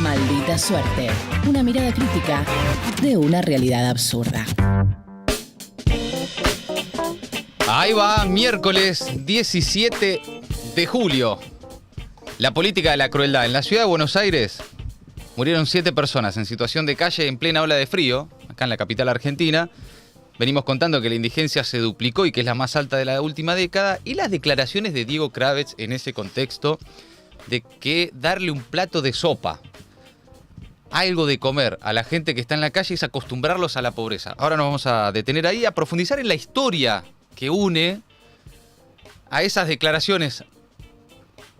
Maldita suerte. Una mirada crítica de una realidad absurda. Ahí va, miércoles 17 de julio. La política de la crueldad. En la ciudad de Buenos Aires murieron 7 personas en situación de calle en plena ola de frío, acá en la capital argentina. Venimos contando que la indigencia se duplicó y que es la más alta de la última década. Y las declaraciones de Diego Kravetz en ese contexto de que darle un plato de sopa, algo de comer a la gente que está en la calle es acostumbrarlos a la pobreza. Ahora nos vamos a detener ahí, a profundizar en la historia que une a esas declaraciones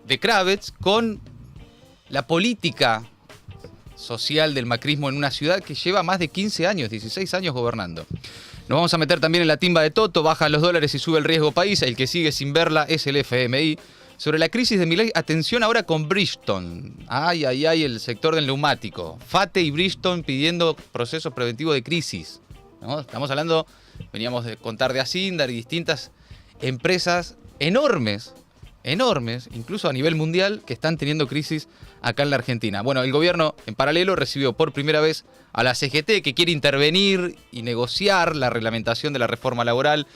de Kravetz con la política social del macrismo en una ciudad que lleva más de 15 años, 16 años gobernando. Nos vamos a meter también en la timba de Toto, bajan los dólares y sube el riesgo país, el que sigue sin verla es el FMI. Sobre la crisis de Milei, atención ahora con Bridgestone. Ay, el sector del neumático. FATE y Bridgestone pidiendo procesos preventivos de crisis, ¿no? Estamos hablando, veníamos de contar de Asindar y distintas empresas enormes, incluso a nivel mundial, que están teniendo crisis acá en la Argentina. Bueno, el gobierno en paralelo recibió por primera vez a la CGT, que quiere intervenir y negociar la reglamentación de la reforma laboral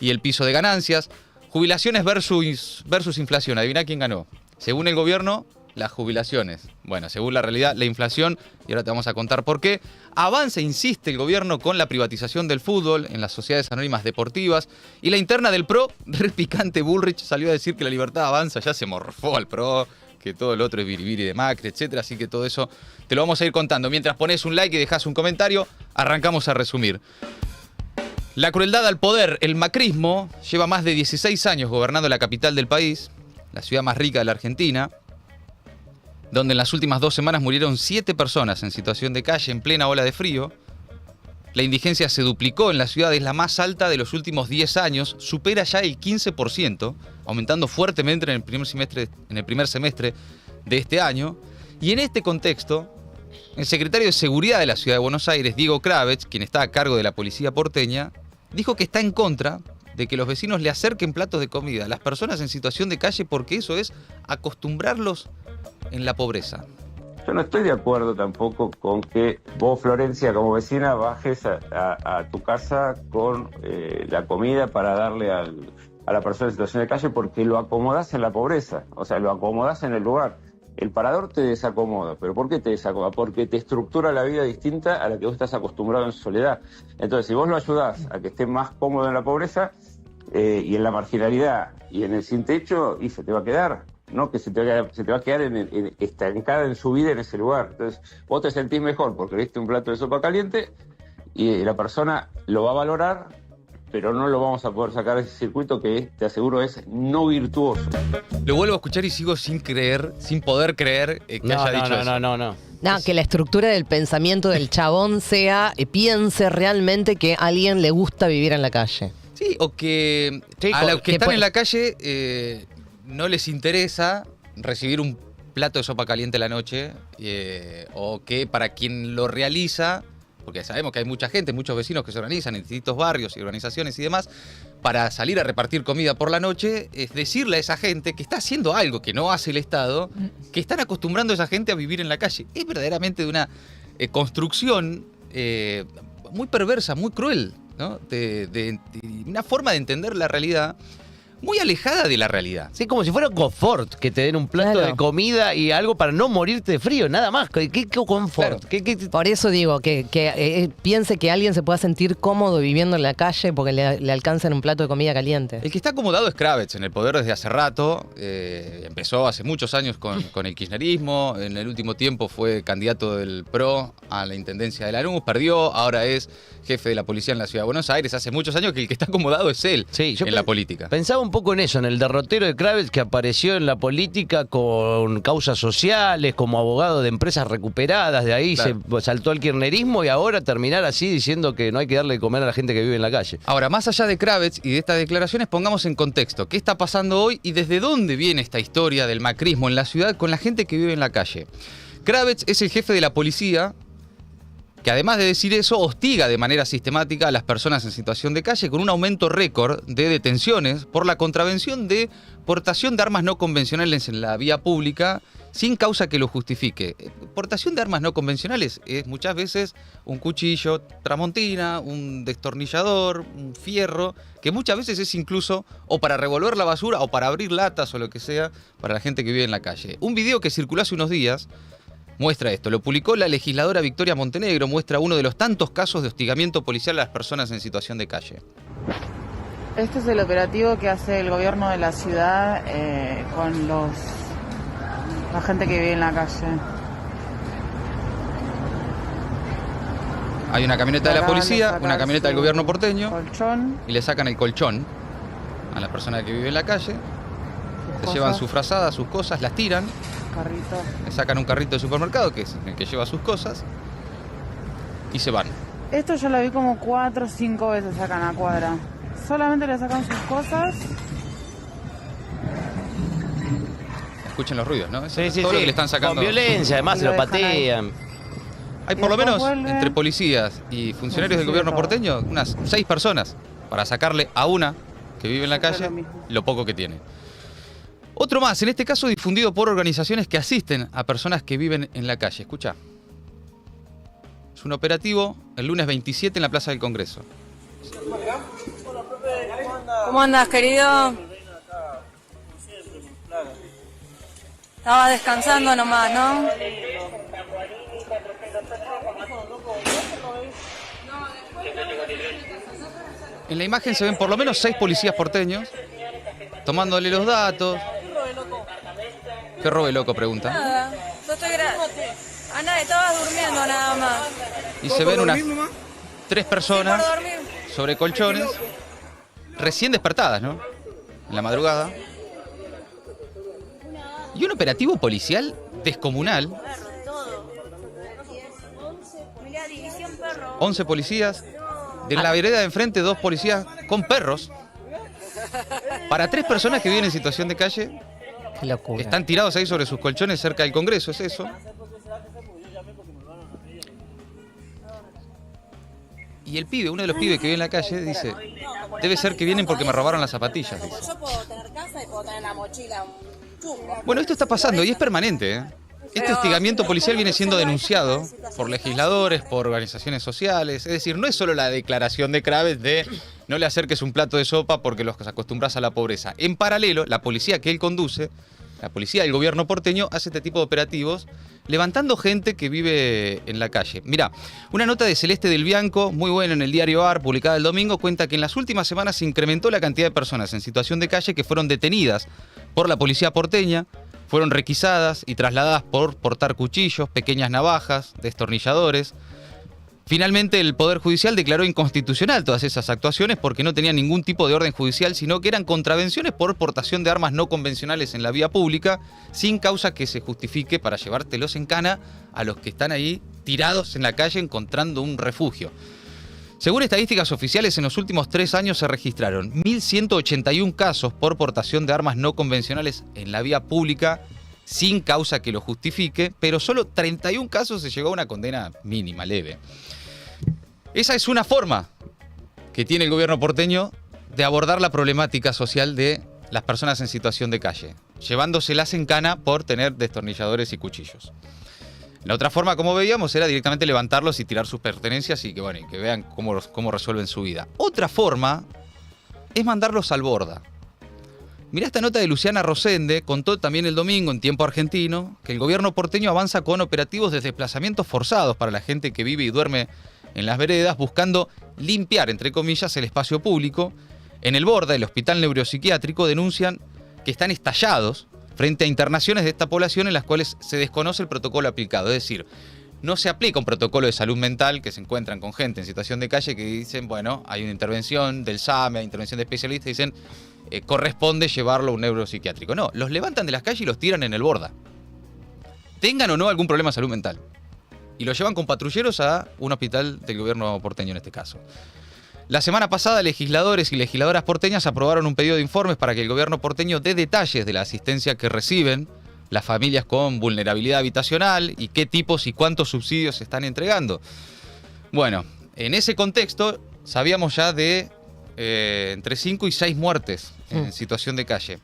y el piso de ganancias. Jubilaciones versus inflación. Adivina quién ganó. Según el gobierno, las jubilaciones. Bueno, según la realidad, la inflación. Y ahora te vamos a contar por qué. Avanza, insiste el gobierno con la privatización del fútbol en las sociedades anónimas deportivas. Y la interna del PRO, re picante, Bullrich salió a decir que la libertad avanza. Ya se morfó al PRO, que todo el otro es biribiri de Macri, etc. Así que todo eso te lo vamos a ir contando. Mientras pones un like y dejas un comentario, arrancamos a resumir. La crueldad al poder, el macrismo, lleva más de 16 años gobernando la capital del país, la ciudad más rica de la Argentina, donde en las últimas 2 semanas murieron 7 personas en situación de calle en plena ola de frío. La indigencia se duplicó en la ciudad, es la más alta de los últimos 10 años, supera ya el 15%, aumentando fuertemente en el primer semestre de este año. Y en este contexto, el secretario de Seguridad de la Ciudad de Buenos Aires, Diego Kravetz, quien está a cargo de la policía porteña, dijo que está en contra de que los vecinos le acerquen platos de comida a las personas en situación de calle porque eso es acostumbrarlos en la pobreza. Yo no estoy de acuerdo tampoco con que vos, Florencia, como vecina, bajes a tu casa con la comida para darle a la persona en situación de calle porque lo acomodás en la pobreza, o sea, lo acomodás en el lugar. El parador te desacomoda, pero ¿por qué te desacomoda? Porque te estructura la vida distinta a la que vos estás acostumbrado en soledad. Entonces, si vos lo ayudás a que esté más cómodo en la pobreza y en la marginalidad y en el sin techo, y se te va a quedar, ¿no? Que se te va a quedar estancada en su vida en ese lugar. Entonces, vos te sentís mejor porque le diste un plato de sopa caliente y la persona lo va a valorar, pero no lo vamos a poder sacar de ese circuito que, te aseguro, es no virtuoso. Lo vuelvo a escuchar y sigo sin poder creer que haya dicho eso. No, que la estructura del pensamiento del chabón piense realmente que a alguien le gusta vivir en la calle. Sí, o que a los que están en la calle no les interesa recibir un plato de sopa caliente a la noche, o que para quien lo realiza, porque sabemos que hay mucha gente, muchos vecinos que se organizan en distintos barrios y organizaciones y demás, para salir a repartir comida por la noche, es decirle a esa gente que está haciendo algo que no hace el Estado, que están acostumbrando a esa gente a vivir en la calle. Es verdaderamente de una construcción muy perversa, muy cruel, ¿no? De una forma de entender la realidad muy alejada de la realidad. Sí, como si fuera confort, que te den un plato de comida y algo para no morirte de frío, nada más. ¿Qué confort? Claro. Por eso digo, que piense que alguien se pueda sentir cómodo viviendo en la calle porque le alcanzan un plato de comida caliente. El que está acomodado es Kravetz en el poder desde hace rato. Empezó hace muchos años con el kirchnerismo. En el último tiempo fue candidato del PRO a la intendencia de Lanús. Perdió, ahora es jefe de la policía en la Ciudad de Buenos Aires. Hace muchos años que el que está acomodado es él en la política. Pensaba un poco en eso, en el derrotero de Kravetz que apareció en la política con causas sociales, como abogado de empresas recuperadas, de ahí se saltó al kirchnerismo y ahora terminar así diciendo que no hay que darle de comer a la gente que vive en la calle. Ahora, más allá de Kravetz y de estas declaraciones, pongamos en contexto qué está pasando hoy y desde dónde viene esta historia del macrismo en la ciudad con la gente que vive en la calle. Kravetz es el jefe de la policía que, además de decir eso, hostiga de manera sistemática a las personas en situación de calle con un aumento récord de detenciones por la contravención de portación de armas no convencionales en la vía pública sin causa que lo justifique. Portación de armas no convencionales es muchas veces un cuchillo tramontina, un destornillador, un fierro, que muchas veces es incluso o para revolver la basura o para abrir latas o lo que sea para la gente que vive en la calle. Un video que circuló hace unos días muestra esto. Lo publicó la legisladora Victoria Montenegro, muestra uno de los tantos casos de hostigamiento policial a las personas en situación de calle. Este es el operativo que hace el gobierno de la ciudad con la gente que vive en la calle. Hay una camioneta de la Acaban de policía, sacar una camioneta del su gobierno porteño colchón, y le sacan el colchón a la persona que vive en la calle. Se cosas. llevan su frazada, sus cosas, las tiran, carrito. le sacan un carrito de supermercado, que es el que lleva sus cosas, y se van. Esto yo lo vi como 4 o 5 veces acá en la cuadra. Solamente le sacan sus cosas. Escuchen los ruidos, ¿no? Eso Sí, es sí, todo lo sí. que le están sacando. Con violencia, además Y se lo lo dejan ahí. patean. Hay Y por lo después menos vuelve. entre policías y funcionarios del Sí, gobierno todo. porteño, unas 6 personas para sacarle a una que vive en la Siempre calle lo mismo. lo poco que tiene. Otro más, en este caso difundido por organizaciones que asisten a personas que viven en la calle. Escucha. Es un operativo el lunes 27 en la Plaza del Congreso. ¿Cómo andas, querido? Estaba descansando nomás, ¿no? En la imagen se ven por lo menos 6 policías porteños tomándole los datos. ¿Qué robe loco? Pregunta. Nada, yo estoy Ana, estabas durmiendo nada más. Y se ven unas 3 Por personas dormir. sobre colchones, recién despertadas, ¿no? En la madrugada. Y un operativo policial descomunal. Mirá, división perro. 11 policías. De la vereda de enfrente, 2 policías con perros. Para 3 personas que viven en situación de calle. Qué locura. Están tirados ahí sobre sus colchones cerca del Congreso, es eso. Y el pibe, uno de los pibes que vive en la calle, dice, debe ser que vienen porque me robaron las zapatillas. Dice. Yo puedo tener casa y puedo tener en la mochila un chumbo. Bueno, esto está pasando y es permanente, ¿eh? Este hostigamiento policial viene siendo denunciado por legisladores, por organizaciones sociales. Es decir, no es solo la declaración de Kraves de no le acerques un plato de sopa porque los acostumbras a la pobreza. En paralelo, la policía que él conduce, la policía del gobierno porteño, hace este tipo de operativos levantando gente que vive en la calle. Mirá, una nota de Celeste del Bianco, muy buena en el diario AR, publicada el domingo, cuenta que en las últimas semanas se incrementó la cantidad de personas en situación de calle que fueron detenidas por la policía porteña, fueron requisadas y trasladadas por portar cuchillos, pequeñas navajas, destornilladores. Finalmente, el Poder Judicial declaró inconstitucional todas esas actuaciones porque no tenían ningún tipo de orden judicial, sino que eran contravenciones por portación de armas no convencionales en la vía pública, sin causa que se justifique para llevártelos en cana a los que están ahí tirados en la calle encontrando un refugio. Según estadísticas oficiales, en los últimos 3 años se registraron 1.181 casos por portación de armas no convencionales en la vía pública, sin causa que lo justifique, pero solo 31 casos se llegó a una condena mínima, leve. Esa es una forma que tiene el gobierno porteño de abordar la problemática social de las personas en situación de calle, llevándoselas en cana por tener destornilladores y cuchillos. La otra forma, como veíamos, era directamente levantarlos y tirar sus pertenencias y que, bueno, y que vean cómo resuelven su vida. Otra forma es mandarlos al borda. Mirá esta nota de Luciana Rosende, contó también el domingo en Tiempo Argentino, que el gobierno porteño avanza con operativos de desplazamientos forzados para la gente que vive y duerme en las veredas, buscando limpiar, entre comillas, el espacio público. En el Borda, el hospital neuropsiquiátrico, denuncian que están estallados frente a internaciones de esta población en las cuales se desconoce el protocolo aplicado. Es decir, no se aplica un protocolo de salud mental, que se encuentran con gente en situación de calle que dicen, bueno, hay una intervención del SAME, hay intervención de especialistas, dicen, corresponde llevarlo a un neuropsiquiátrico. No, los levantan de las calles y los tiran en el Borda. Tengan o no algún problema de salud mental. Y los llevan con patrulleros a un hospital del gobierno porteño en este caso. La semana pasada, legisladores y legisladoras porteñas aprobaron un pedido de informes para que el gobierno porteño dé detalles de la asistencia que reciben las familias con vulnerabilidad habitacional y qué tipos y cuántos subsidios se están entregando. Bueno, en ese contexto sabíamos ya de entre 5 y 6 muertes en situación de calle.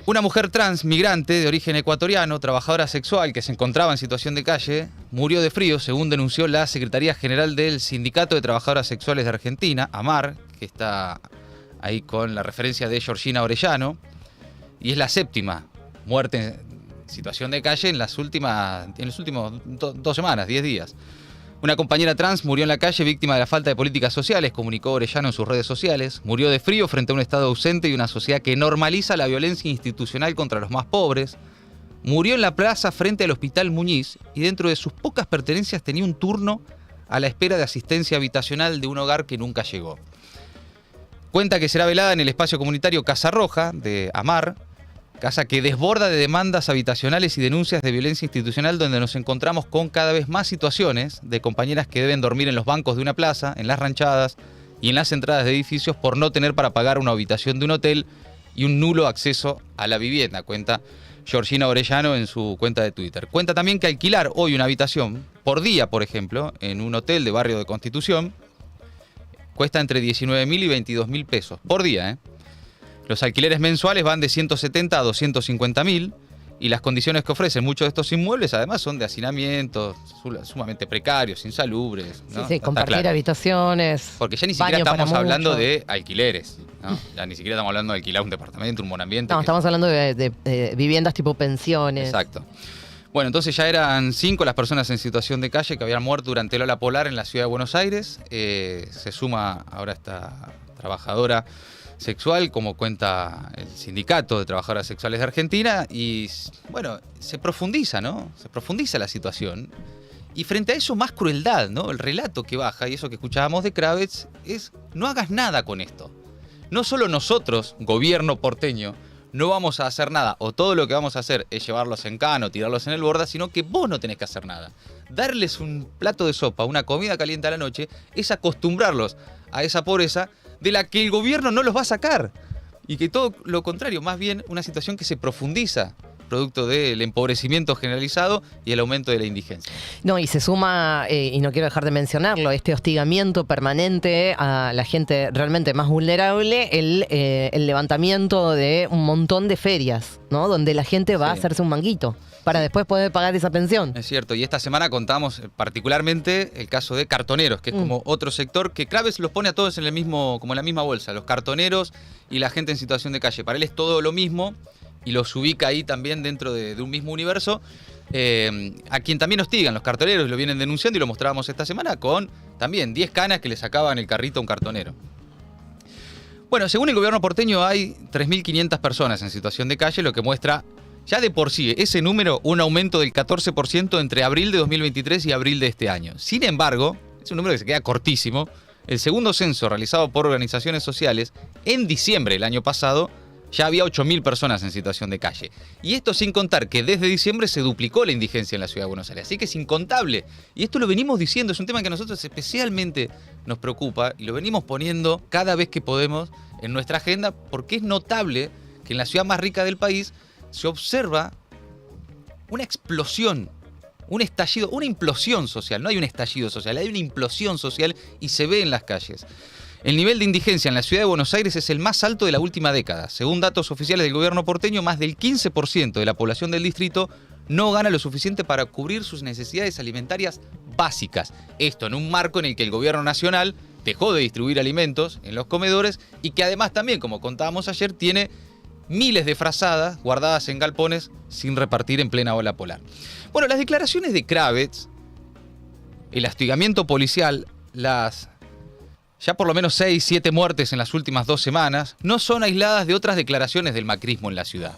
Una mujer trans, migrante, de origen ecuatoriano, trabajadora sexual, que se encontraba en situación de calle, murió de frío, según denunció la Secretaría General del Sindicato de Trabajadoras Sexuales de Argentina, AMAR, que está ahí con la referencia de Georgina Orellano, y es la 7ª muerte en situación de calle en los últimos 2 semanas, 10 días. Una compañera trans murió en la calle víctima de la falta de políticas sociales, comunicó Orellano en sus redes sociales. Murió de frío frente a un Estado ausente y una sociedad que normaliza la violencia institucional contra los más pobres. Murió en la plaza frente al Hospital Muñiz y dentro de sus pocas pertenencias tenía un turno a la espera de asistencia habitacional de un hogar que nunca llegó. Cuenta que será velada en el espacio comunitario Casa Roja de AMAR, casa que desborda de demandas habitacionales y denuncias de violencia institucional, donde nos encontramos con cada vez más situaciones de compañeras que deben dormir en los bancos de una plaza, en las ranchadas y en las entradas de edificios por no tener para pagar una habitación de un hotel y un nulo acceso a la vivienda, cuenta Georgina Orellano en su cuenta de Twitter. Cuenta también que alquilar hoy una habitación por día, por ejemplo, en un hotel de Barrio de Constitución, cuesta entre 19.000 y 22.000 pesos por día, ¿eh? Los alquileres mensuales van de 170 a 250.000 y las condiciones que ofrecen muchos de estos inmuebles además son de hacinamiento, sumamente precarios, insalubres, ¿no? Sí, compartir claro. Habitaciones. Porque ya ni siquiera baño para estamos hablando muchos. de alquileres, ¿no? Ya ni siquiera estamos hablando de alquilar un departamento, un monoambiente. No, que- estamos hablando de viviendas tipo pensiones. Exacto. Bueno, entonces ya eran 5 las personas en situación de calle que habían muerto durante el ola polar en la ciudad de Buenos Aires. Se suma ahora esta trabajadora sexual, como cuenta el Sindicato de Trabajadoras Sexuales de Argentina, y bueno, se profundiza, ¿no? Se profundiza la situación. Y frente a eso, más crueldad, ¿no? El relato que baja, y eso que escuchábamos de Kravets, es no hagas nada con esto. No solo nosotros, gobierno porteño, no vamos a hacer nada, o todo lo que vamos a hacer es llevarlos en cano, tirarlos en el borda, sino que vos no tenés que hacer nada. Darles un plato de sopa, una comida caliente a la noche, es acostumbrarlos a esa pobreza de la que el gobierno no los va a sacar. Y que todo lo contrario, más bien una situación que se profundiza, producto del empobrecimiento generalizado y el aumento de la indigencia. No, y se suma, y no quiero dejar de mencionarlo, este hostigamiento permanente a la gente realmente más vulnerable, el levantamiento de un montón de ferias, ¿no? Donde la gente va a Sí. hacerse un manguito para después poder pagar esa pensión. Es cierto, y esta semana contamos particularmente el caso de cartoneros, que es como otro sector que Kravets los pone a todos en el mismo, como en la misma bolsa, los cartoneros y la gente en situación de calle. Para él es todo lo mismo y los ubica ahí también dentro de un mismo universo, a quien también hostigan los cartoneros, lo vienen denunciando y lo mostrábamos esta semana con también 10 canas que le sacaban el carrito a un cartonero. Bueno, según el gobierno porteño hay 3.500 personas en situación de calle, lo que muestra ya de por sí ese número un aumento del 14% entre abril de 2023 y abril de este año. Sin embargo, es un número que se queda cortísimo. El segundo censo realizado por organizaciones sociales en diciembre del año pasado ya había 8.000 personas en situación de calle. Y esto sin contar que desde diciembre se duplicó la indigencia en la ciudad de Buenos Aires. Así que es incontable. Y esto lo venimos diciendo, es un tema que a nosotros especialmente nos preocupa y lo venimos poniendo cada vez que podemos en nuestra agenda porque es notable que en la ciudad más rica del país se observa una explosión, un estallido, una implosión social. No hay un estallido social, hay una implosión social y se ve en las calles. El nivel de indigencia en la ciudad de Buenos Aires es el más alto de la última década. Según datos oficiales del gobierno porteño, más del 15% de la población del distrito no gana lo suficiente para cubrir sus necesidades alimentarias básicas. Esto en un marco en el que el gobierno nacional dejó de distribuir alimentos en los comedores y que además también, como contábamos ayer, tiene miles de frazadas guardadas en galpones sin repartir en plena ola polar. Bueno, las declaraciones de Kravets, el hostigamiento policial, las ya por lo menos 6, 7 muertes en las últimas 2 semanas, no son aisladas de otras declaraciones del macrismo en la ciudad.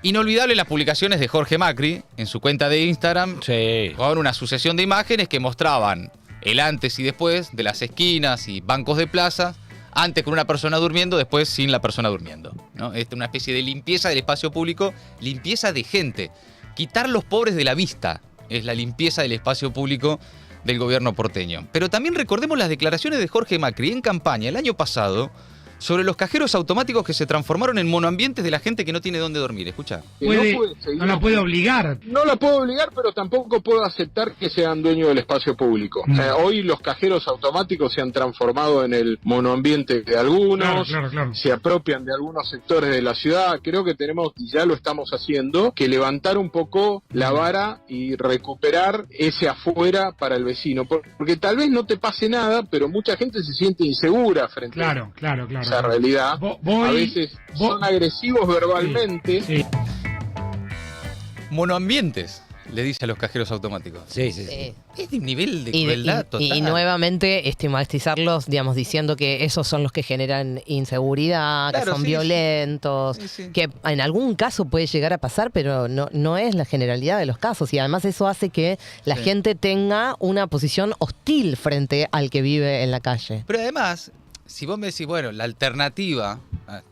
Inolvidable las publicaciones de Jorge Macri en su cuenta de Instagram, Sí. con una sucesión de imágenes que mostraban el antes y después de las esquinas y bancos de plaza, antes con una persona durmiendo, después sin la persona durmiendo, ¿no? Es una especie de limpieza del espacio público, limpieza de gente. Quitar los pobres de la vista es la limpieza del espacio público del gobierno porteño. Pero también recordemos las declaraciones de Jorge Macri en campaña el año pasado, sobre los cajeros automáticos que se transformaron en monoambientes de la gente que no tiene dónde dormir. Escucha. No la puede obligar. No la puedo obligar, pero tampoco puedo aceptar que sean dueños del espacio público. Hoy los cajeros automáticos se han transformado en el monoambiente de algunos, claro. Se apropian de algunos sectores de la ciudad. Creo que tenemos, y ya lo estamos haciendo, que levantar un poco la vara y recuperar ese afuera para el vecino. Porque tal vez no te pase nada, pero mucha gente se siente insegura frente a esa realidad. A veces son agresivos verbalmente. Sí. Monoambientes, le dice a los cajeros automáticos. Sí. Es de un nivel de crueldad total. Y nuevamente estigmatizarlos, digamos, diciendo que esos son los que generan inseguridad, que son violentos, que en algún caso puede llegar a pasar, pero no es la generalidad de los casos. Y además eso hace que la gente tenga una posición hostil frente al que vive en la calle. Pero además, si vos me decís, bueno, la alternativa,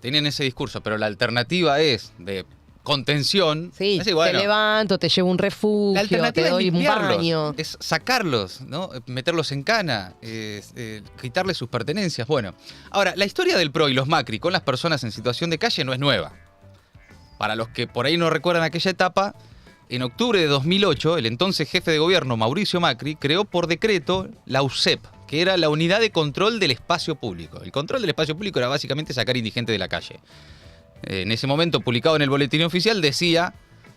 tienen ese discurso, pero la alternativa es de contención. Sí, así, bueno, te levanto, te llevo un refugio, te doy un baño. Es sacarlos, ¿no? Meterlos en cana, quitarles sus pertenencias. Bueno, ahora, la historia del PRO y los Macri con las personas en situación de calle no es nueva. Para los que por ahí no recuerdan aquella etapa, en octubre de 2008, el entonces jefe de gobierno, Mauricio Macri, creó por decreto la UCEP, que era la Unidad de Control del Espacio Público. El control del espacio público era básicamente sacar indigentes de la calle. En ese momento, publicado en el boletín oficial, decía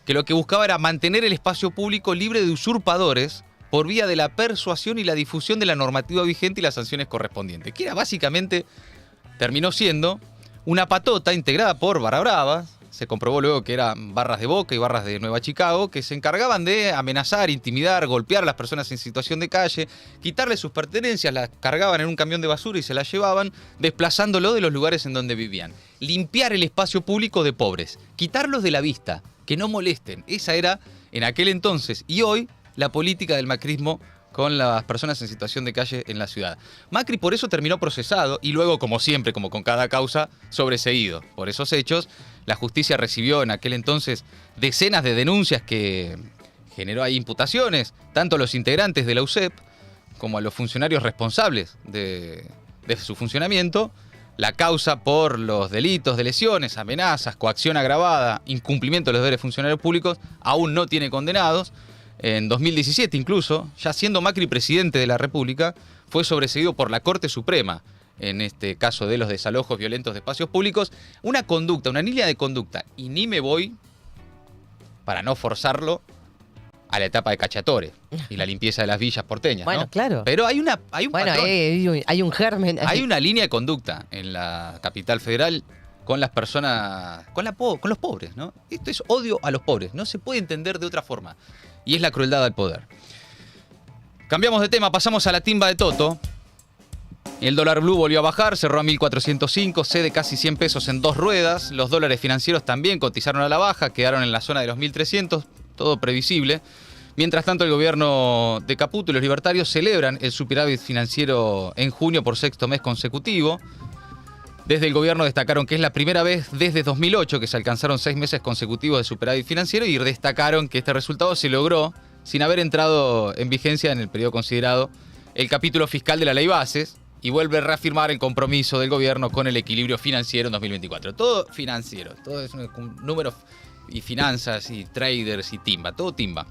que lo que buscaba era mantener el espacio público libre de usurpadores por vía de la persuasión y la difusión de la normativa vigente y las sanciones correspondientes. Que era básicamente, terminó siendo una patota integrada por barra bravas. Se comprobó luego que eran barras de Boca y barras de Nueva Chicago, que se encargaban de amenazar, intimidar, golpear a las personas en situación de calle, quitarles sus pertenencias, las cargaban en un camión de basura y se las llevaban, desplazándolo de los lugares en donde vivían. Limpiar el espacio público de pobres, quitarlos de la vista, que no molesten. Esa era, en aquel entonces y hoy, la política del macrismo con las personas en situación de calle en la ciudad. Macri por eso terminó procesado y luego, como siempre, como con cada causa, sobreseído. Por esos hechos, la justicia recibió en aquel entonces decenas de denuncias que generó ahí imputaciones, tanto a los integrantes de la UCEP como a los funcionarios responsables de su funcionamiento. La causa por los delitos de lesiones, amenazas, coacción agravada, incumplimiento de los deberes funcionarios públicos, aún no tiene condenados. En 2017 incluso, ya siendo Macri presidente de la República, fue sobreseído por la Corte Suprema, en este caso de los desalojos violentos de espacios públicos, una línea de conducta, y ni me voy, para no forzarlo, a la etapa de Cacciatore y la limpieza de las villas porteñas, bueno, ¿no? Claro. Pero hay un patrón. Hay un germen. Hay una línea de conducta en la capital federal con las personas, con los pobres, ¿no? Esto es odio a los pobres, no se puede entender de otra forma. Y es la crueldad al poder. Cambiamos de tema, pasamos a la timba de Toto. El dólar blue volvió a bajar, cerró a 1.405, cede casi 100 pesos en 2 ruedas. Los dólares financieros también cotizaron a la baja, quedaron en la zona de los 1.300, todo previsible. Mientras tanto, el gobierno de Caputo y los libertarios celebran el superávit financiero en junio por 6º mes consecutivo. Desde el gobierno destacaron que es la primera vez desde 2008 que se alcanzaron 6 meses consecutivos de superávit financiero y destacaron que este resultado se logró sin haber entrado en vigencia en el periodo considerado el capítulo fiscal de la Ley Bases y vuelve a reafirmar el compromiso del gobierno con el equilibrio financiero en 2024. Todo financiero, todo es un número y finanzas y traders y timba, todo timba.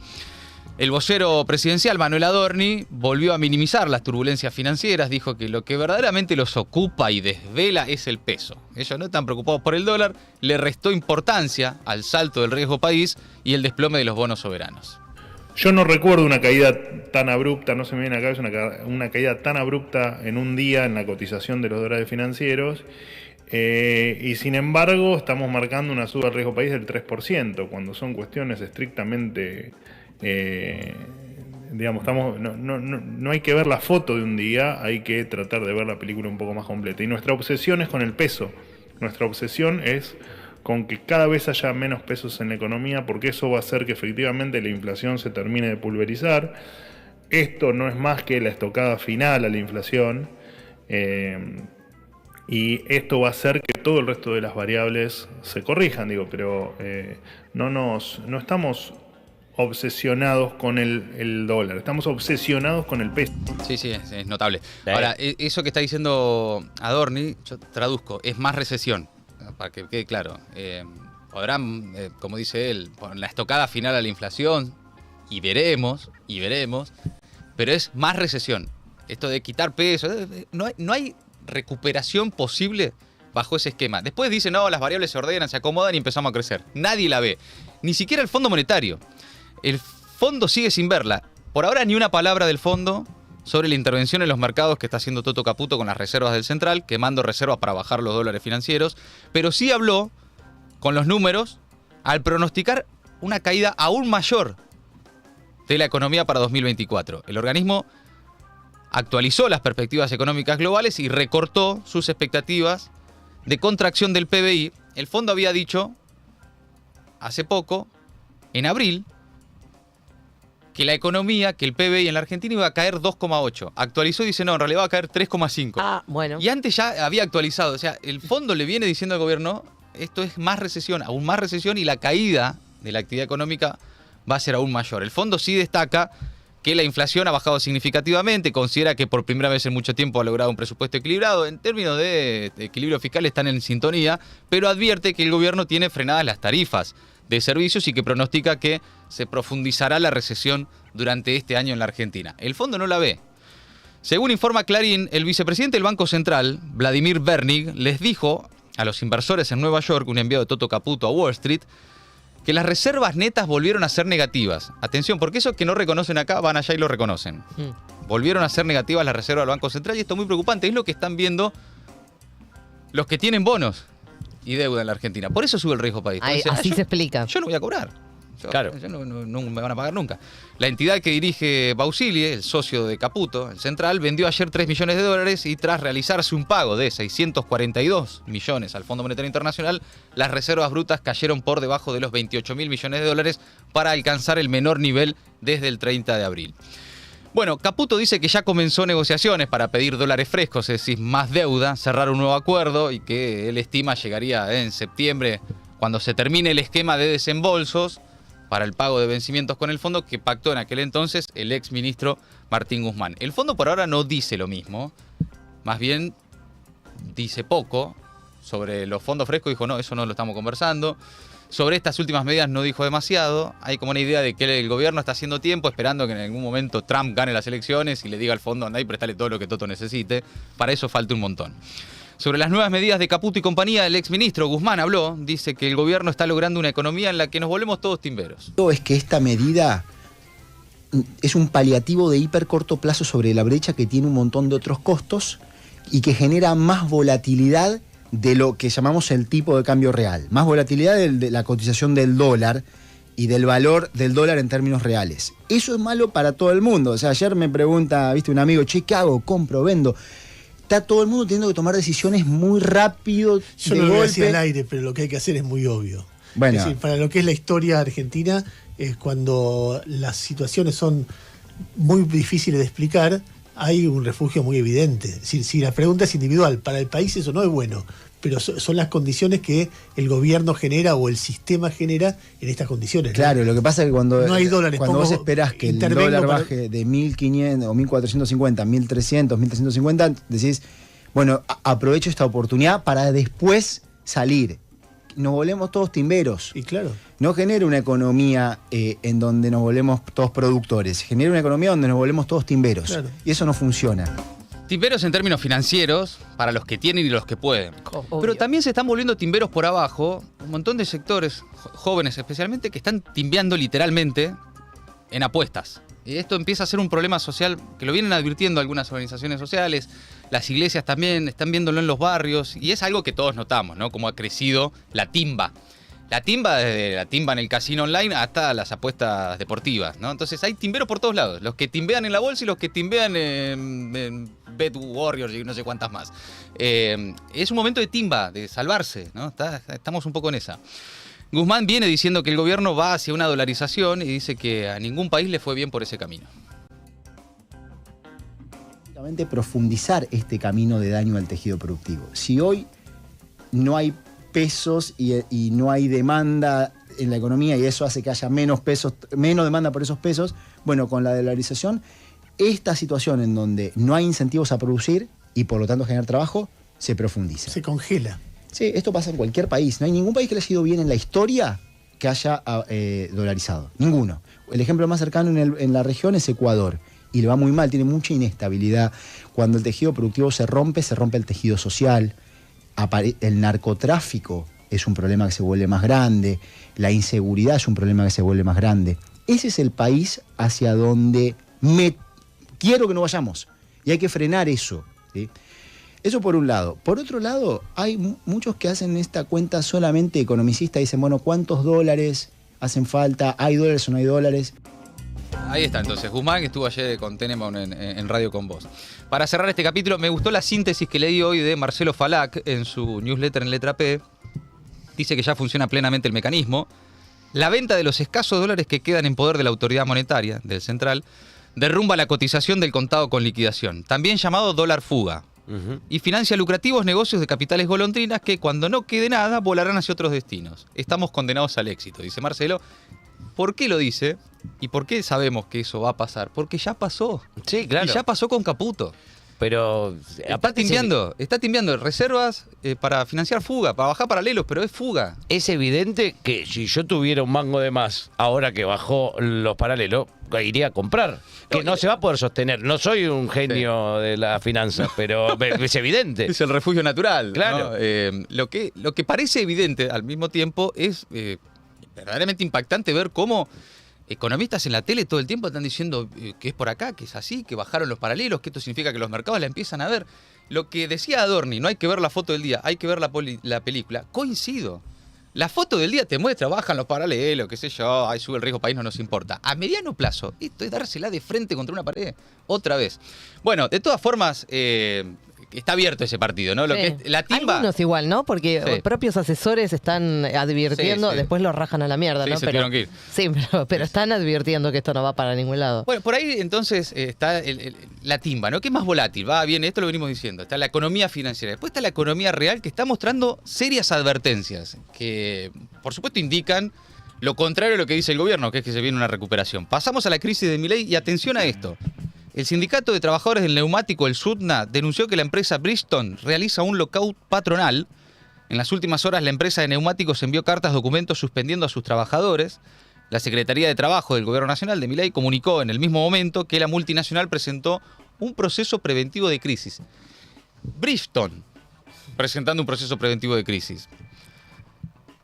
El vocero presidencial, Manuel Adorni, volvió a minimizar las turbulencias financieras, dijo que lo que verdaderamente los ocupa y desvela es el peso. Ellos no están preocupados por el dólar, le restó importancia al salto del riesgo país y el desplome de los bonos soberanos. Yo no recuerdo una caída tan abrupta, no se me viene a la cabeza una caída tan abrupta en un día en la cotización de los dólares financieros. Y sin embargo estamos marcando una suba del riesgo país del 3%, cuando son cuestiones estrictamente... no hay que ver la foto de un día, hay que tratar de ver la película un poco más completa. Y nuestra obsesión es con el peso, nuestra obsesión es con que cada vez haya menos pesos en la economía, porque eso va a hacer que efectivamente la inflación se termine de pulverizar. Esto no es más que la estocada final a la inflación, y esto va a hacer que todo el resto de las variables se corrijan, pero no estamos obsesionados con el dólar, estamos obsesionados con el peso. Sí, es notable. Ahora, eso que está diciendo Adorni, yo traduzco, es más recesión, para que quede claro. Podrán, como dice él, poner la estocada final a la inflación, y veremos, pero es más recesión. Esto de quitar peso, no hay recuperación posible bajo ese esquema. Después dicen, no, las variables se ordenan, se acomodan y empezamos a crecer. Nadie la ve. Ni siquiera el Fondo Monetario. El fondo sigue sin verla. Por ahora ni una palabra del fondo sobre la intervención en los mercados que está haciendo Toto Caputo con las reservas del Central, quemando reservas para bajar los dólares financieros. Pero sí habló con los números al pronosticar una caída aún mayor de la economía para 2024. El organismo actualizó las perspectivas económicas globales y recortó sus expectativas de contracción del PBI. El fondo había dicho hace poco, en abril, que la economía, que el PBI en la Argentina iba a caer 2,8. Actualizó y dice, no, en realidad va a caer 3,5. Ah, bueno. Y antes ya había actualizado. O sea, el fondo le viene diciendo al gobierno, esto es más recesión, aún más recesión, y la caída de la actividad económica va a ser aún mayor. El fondo sí destaca que la inflación ha bajado significativamente, considera que por primera vez en mucho tiempo ha logrado un presupuesto equilibrado. En términos de equilibrio fiscal están en sintonía, pero advierte que el gobierno tiene frenadas las tarifas de servicios y que pronostica que se profundizará la recesión durante este año en la Argentina. El fondo no la ve. Según informa Clarín, el vicepresidente del Banco Central, Vladimir Bernig, les dijo a los inversores en Nueva York, un enviado de Toto Caputo a Wall Street, que las reservas netas volvieron a ser negativas. Atención, porque eso que no reconocen acá, van allá y lo reconocen. Volvieron a ser negativas las reservas del Banco Central y esto es muy preocupante. Es lo que están viendo los que tienen bonos y deuda en la Argentina. Por eso sube el riesgo país. Así se explica. Yo no voy a cobrar. Claro. No me van a pagar nunca. La entidad que dirige Bausilie, el socio de Caputo, el Central, vendió ayer $3 millones y tras realizarse un pago de 642 millones al Fondo Monetario Internacional, las reservas brutas cayeron por debajo de los $28.000 millones para alcanzar el menor nivel desde el 30 de abril. Bueno, Caputo dice que ya comenzó negociaciones para pedir dólares frescos, es decir, más deuda, cerrar un nuevo acuerdo y que él estima llegaría en septiembre, cuando se termine el esquema de desembolsos para el pago de vencimientos con el fondo que pactó en aquel entonces el ex ministro Martín Guzmán. El fondo por ahora no dice lo mismo, más bien dice poco sobre los fondos frescos, dijo no, eso no lo estamos conversando. Sobre estas últimas medidas no dijo demasiado, hay como una idea de que el gobierno está haciendo tiempo esperando que en algún momento Trump gane las elecciones y le diga al fondo andá y prestale todo lo que Toto necesite, para eso falta un montón. Sobre las nuevas medidas de Caputo y compañía, el exministro Guzmán habló, dice que el gobierno está logrando una economía en la que nos volvemos todos timberos. Es que esta medida es un paliativo de hiper corto plazo sobre la brecha que tiene un montón de otros costos y que genera más volatilidad de lo que llamamos el tipo de cambio real, más volatilidad de la cotización del dólar y del valor del dólar en términos reales. Eso es malo para todo el mundo. O sea, ayer me pregunta, viste, un amigo, che, ¿qué hago? ¿Compro? ¿Vendo? Está todo el mundo teniendo que tomar decisiones muy rápido. Yo no lo voy a decir al aire, pero lo que hay que hacer es muy obvio. Bueno. Es decir, para lo que es la historia argentina, es cuando las situaciones son muy difíciles de explicar, hay un refugio muy evidente. Es decir, si la pregunta es individual, para el país eso no es bueno, pero son las condiciones que el gobierno genera o el sistema genera en estas condiciones. Claro, ¿no? Lo que pasa es que cuando no hay dólares, vos esperás que el dólar baje de 1.500 o 1.450, 1.300, 1.350, decís, bueno, aprovecho esta oportunidad para después salir. Nos volvemos todos timberos. Y claro. No genera una economía en donde nos volvemos todos productores. Genera una economía donde nos volvemos todos timberos. Claro. Y eso no funciona. Timberos en términos financieros, para los que tienen y los que pueden. Obvio. Pero también se están volviendo timberos por abajo, un montón de sectores, jóvenes especialmente, que están timbeando literalmente en apuestas. Y esto empieza a ser un problema social que lo vienen advirtiendo algunas organizaciones sociales, las iglesias también están viéndolo en los barrios, y es algo que todos notamos, ¿no? Cómo ha crecido la timba. La timba, desde la timba en el casino online hasta las apuestas deportivas, ¿no? Entonces hay timberos por todos lados. Los que timbean en la bolsa y los que timbean en Bet Warriors y no sé cuántas más. Es un momento de timba, de salvarse, ¿no? Estamos un poco en esa. Guzmán viene diciendo que el gobierno va hacia una dolarización y dice que a ningún país le fue bien por ese camino. Profundizar este camino de daño al tejido productivo. Si hoy no hay pesos y no hay demanda en la economía y eso hace que haya menos demanda por esos pesos. Bueno, con la dolarización, esta situación en donde no hay incentivos a producir y por lo tanto generar trabajo, se profundiza. Se congela. Sí, esto pasa en cualquier país. No hay ningún país que le haya ido bien en la historia que haya dolarizado. Ninguno. El ejemplo más cercano en la región es Ecuador. Y le va muy mal, tiene mucha inestabilidad. Cuando el tejido productivo se rompe el tejido social. El narcotráfico es un problema que se vuelve más grande. La inseguridad es un problema que se vuelve más grande. Ese es el país hacia donde quiero que no vayamos. Y hay que frenar eso, ¿sí? Eso por un lado. Por otro lado, hay muchos que hacen esta cuenta solamente economicista. Dicen, bueno, ¿cuántos dólares hacen falta? ¿Hay dólares o no hay dólares? Ahí está entonces, Guzmán, que estuvo ayer con Tenenbaum en Radio con Vos. Para cerrar este capítulo, me gustó la síntesis que leí hoy de Marcelo Falac en su newsletter en Letra P. Dice que ya funciona plenamente el mecanismo. La venta de los escasos dólares que quedan en poder de la autoridad monetaria, del central, derrumba la cotización del contado con liquidación, también llamado dólar fuga. Y financia lucrativos negocios de capitales golondrinas que cuando no quede nada volarán hacia otros destinos. Estamos condenados al éxito, dice Marcelo. ¿Por qué lo dice? ¿Y por qué sabemos que eso va a pasar? Porque ya pasó. Sí, claro. Y ya pasó con Caputo. Pero está timbiando reservas para financiar fuga, para bajar paralelos, pero es fuga. Es evidente que si yo tuviera un mango de más, ahora que bajó los paralelos, iría a comprar. Que no se va a poder sostener. No soy un genio de la finanza, pero es evidente. Es el refugio natural. Claro. ¿No? Lo que parece evidente al mismo tiempo es verdaderamente impactante ver cómo economistas en la tele todo el tiempo están diciendo que es por acá, que es así, que bajaron los paralelos, que esto significa que los mercados la empiezan a ver. Lo que decía Adorni, no hay que ver la foto del día, hay que ver la película. Coincido. La foto del día te muestra, bajan los paralelos, qué sé yo, ahí sube el riesgo país, no nos importa. A mediano plazo, esto es dársela de frente contra una pared, otra vez. Bueno, de todas formas, está abierto ese partido, ¿no? Lo que es la timba. Algunos igual, ¿no? Porque propios asesores están advirtiendo, después los rajan a la mierda, ¿no? Se tuvieron que ir. Sí, pero están advirtiendo que esto no va para ningún lado. Bueno, por ahí entonces está la timba, ¿no? Que es más volátil, va bien, esto lo venimos diciendo. Está la economía financiera. Después está la economía real que está mostrando serias advertencias que, por supuesto, indican lo contrario a lo que dice el gobierno, que es que se viene una recuperación. Pasamos a la crisis de Milei y atención a esto. El sindicato de trabajadores del neumático, el SUTNA, denunció que la empresa Bridgestone realiza un lockout patronal. En las últimas horas, la empresa de neumáticos envió cartas documentos suspendiendo a sus trabajadores. La Secretaría de Trabajo del Gobierno Nacional de Milei comunicó en el mismo momento que la multinacional presentó un proceso preventivo de crisis. Bridgestone, presentando un proceso preventivo de crisis.